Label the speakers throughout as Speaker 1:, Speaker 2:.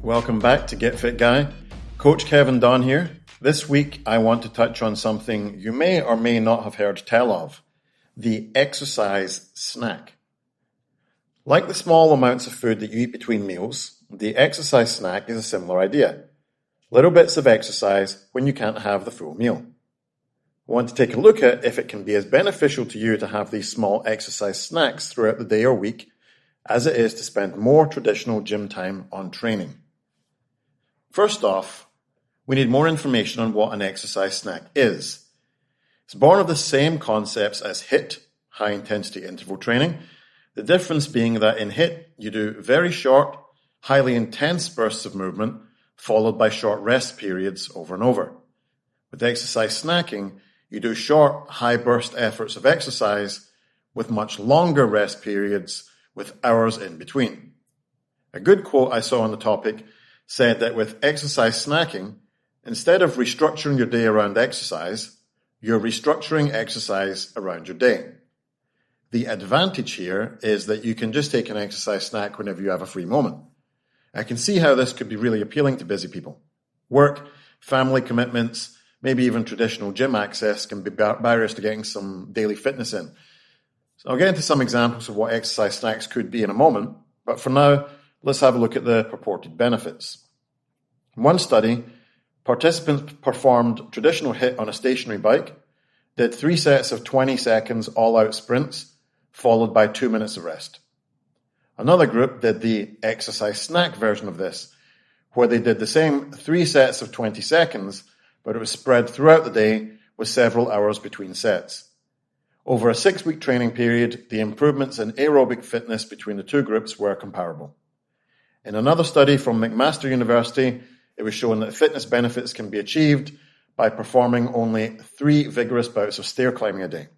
Speaker 1: Welcome back to Get Fit Guy. Coach Kevin Dunn here. This week I want to touch on something you may or may not have heard tell of, the exercise snack. Like the small amounts of food that you eat between meals, the exercise snack is a similar idea. Little bits of exercise when you can't have the full meal. I want to take a look at if it can be as beneficial to you to have these small exercise snacks throughout the day or week as it is to spend more traditional gym time on training. First off, we need more information on what an exercise snack is. It's born of the same concepts as HIIT, high-intensity interval training, the difference being that in HIIT, you do very short, highly intense bursts of movement, followed by short rest periods over and over. With exercise snacking, you do short, high-burst efforts of exercise with much longer rest periods with hours in between. A good quote I saw on the topic said that with exercise snacking, instead of restructuring your day around exercise, you're restructuring exercise around your day. The advantage here is that you can just take an exercise snack whenever you have a free moment. I can see how this could be really appealing to busy people. Work, family commitments, maybe even traditional gym access can be barriers to getting some daily fitness in. So I'll get into some examples of what exercise snacks could be in a moment, but for now, let's have a look at the purported benefits. In one study, participants performed traditional HIIT on a stationary bike, did 3 sets of 20 seconds all-out sprints, followed by 2 minutes of rest. Another group did the exercise snack version of this, where they did the same 3 sets of 20 seconds, but it was spread throughout the day with several hours between sets. Over a 6-week training period, the improvements in aerobic fitness between the two groups were comparable. In another study from McMaster University, it was shown that fitness benefits can be achieved by performing only 3 vigorous bouts of stair climbing a day.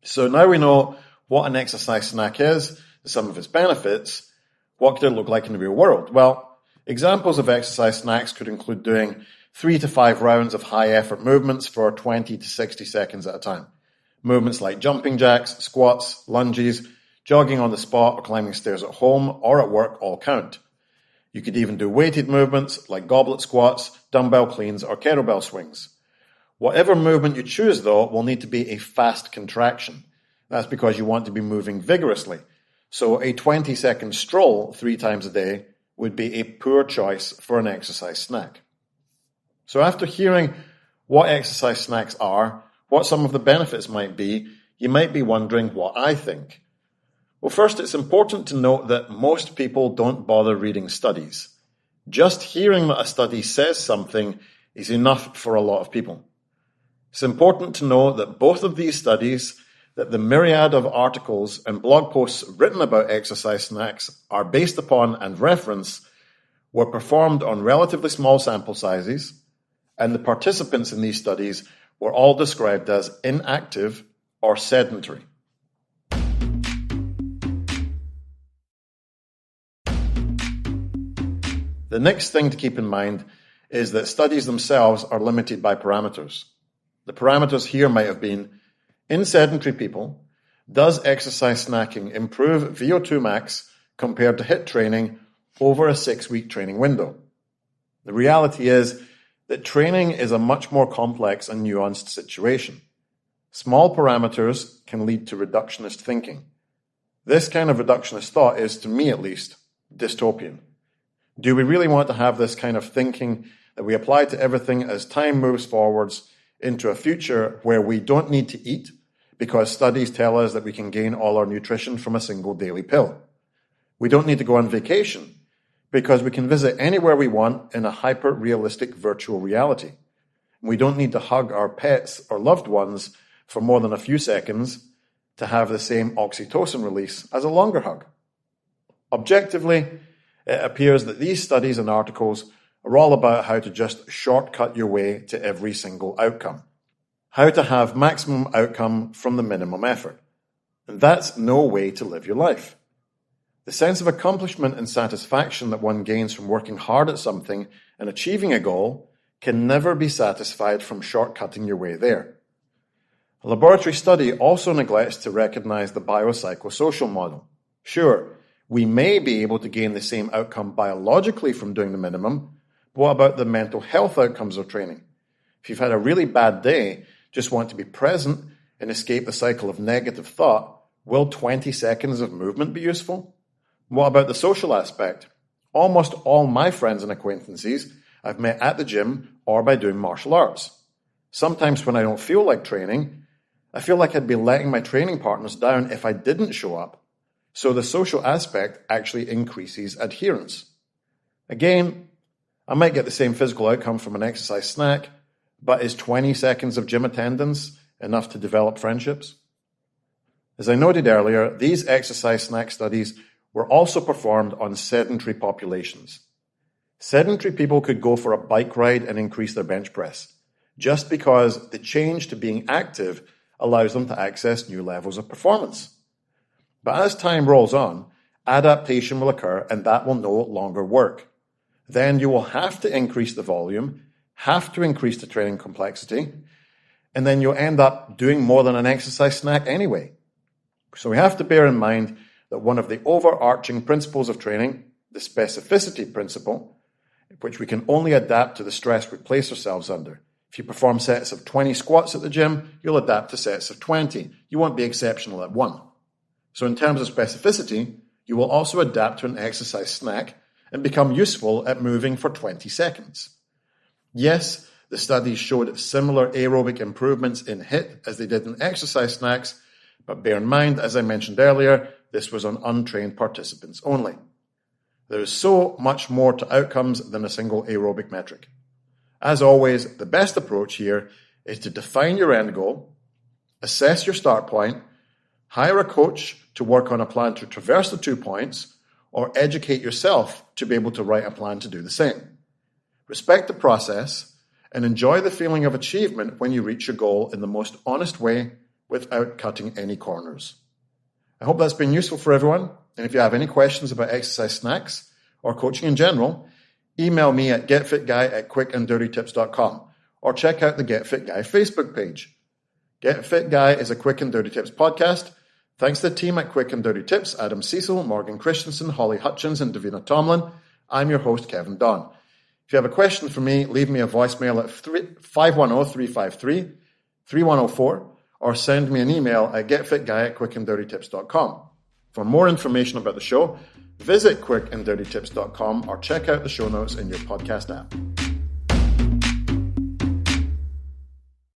Speaker 1: So now we know what an exercise snack is, some of its benefits. What could it look like in the real world? Well, examples of exercise snacks could include doing 3 to 5 rounds of high effort movements for 20 to 60 seconds at a time. Movements like jumping jacks, squats, lunges, jogging on the spot or climbing stairs at home or at work all count. You could even do weighted movements like goblet squats, dumbbell cleans or kettlebell swings. Whatever movement you choose though will need to be a fast contraction. That's because you want to be moving vigorously. So a 20-second stroll 3 times a day would be a poor choice for an exercise snack. So after hearing what exercise snacks are, what some of the benefits might be, you might be wondering what I think. Well, first, it's important to note that most people don't bother reading studies. Just hearing that a study says something is enough for a lot of people. It's important to know that both of these studies, that the myriad of articles and blog posts written about exercise snacks are based upon and reference, were performed on relatively small sample sizes, and the participants in these studies were all described as inactive or sedentary. The next thing to keep in mind is that studies themselves are limited by parameters. The parameters here might have been, in sedentary people, does exercise snacking improve VO2 max compared to HIIT training over a 6-week training window? The reality is that training is a much more complex and nuanced situation. Small parameters can lead to reductionist thinking. This kind of reductionist thought is, to me at least, dystopian. Do we really want to have this kind of thinking that we apply to everything as time moves forwards into a future where we don't need to eat because studies tell us that we can gain all our nutrition from a single daily pill? We don't need to go on vacation because we can visit anywhere we want in a hyper-realistic virtual reality. We don't need to hug our pets or loved ones for more than a few seconds to have the same oxytocin release as a longer hug. Objectively, it appears that these studies and articles are all about how to just shortcut your way to every single outcome. How to have maximum outcome from the minimum effort. And that's no way to live your life. The sense of accomplishment and satisfaction that one gains from working hard at something and achieving a goal can never be satisfied from shortcutting your way there. A laboratory study also neglects to recognize the biopsychosocial model. Sure, We may be able to gain the same outcome biologically from doing the minimum, but what about the mental health outcomes of training? If you've had a really bad day, just want to be present and escape the cycle of negative thought, will 20 seconds of movement be useful? What about the social aspect? Almost all my friends and acquaintances I've met at the gym or by doing martial arts. Sometimes when I don't feel like training, I feel like I'd be letting my training partners down if I didn't show up. So the social aspect actually increases adherence. Again, I might get the same physical outcome from an exercise snack, but is 20 seconds of gym attendance enough to develop friendships? As I noted earlier, these exercise snack studies were also performed on sedentary populations. Sedentary people could go for a bike ride and increase their bench press, just because the change to being active allows them to access new levels of performance. But as time rolls on, adaptation will occur and that will no longer work. Then you will have to increase the volume, have to increase the training complexity, and then you'll end up doing more than an exercise snack anyway. So we have to bear in mind that one of the overarching principles of training, the specificity principle, which we can only adapt to the stress we place ourselves under. If you perform sets of 20 squats at the gym, you'll adapt to sets of 20. You won't be exceptional at one. So in terms of specificity, you will also adapt to an exercise snack and become useful at moving for 20 seconds. Yes, the studies showed similar aerobic improvements in HIIT as they did in exercise snacks, but bear in mind, as I mentioned earlier, this was on untrained participants only. There is so much more to outcomes than a single aerobic metric. As always, the best approach here is to define your end goal, assess your start point, hire a coach to work on a plan to traverse the 2 points, or educate yourself to be able to write a plan to do the same. Respect the process and enjoy the feeling of achievement when you reach your goal in the most honest way without cutting any corners. I hope that's been useful for everyone, and if you have any questions about exercise snacks or coaching in general, email me at getfitguy@quickanddirtytips.com or check out the Get Fit Guy Facebook page. Get Fit Guy is a Quick and Dirty Tips podcast. Thanks to the team at Quick and Dirty Tips, Adam Cecil, Morgan Christensen, Holly Hutchins, and Davina Tomlin. I'm your host, Kevin Don. If you have a question for me, leave me a voicemail at 510-353-3104 or send me an email at getfitguy@quickanddirtytips.com. For more information about the show, visit quickanddirtytips.com or check out the show notes in your podcast app.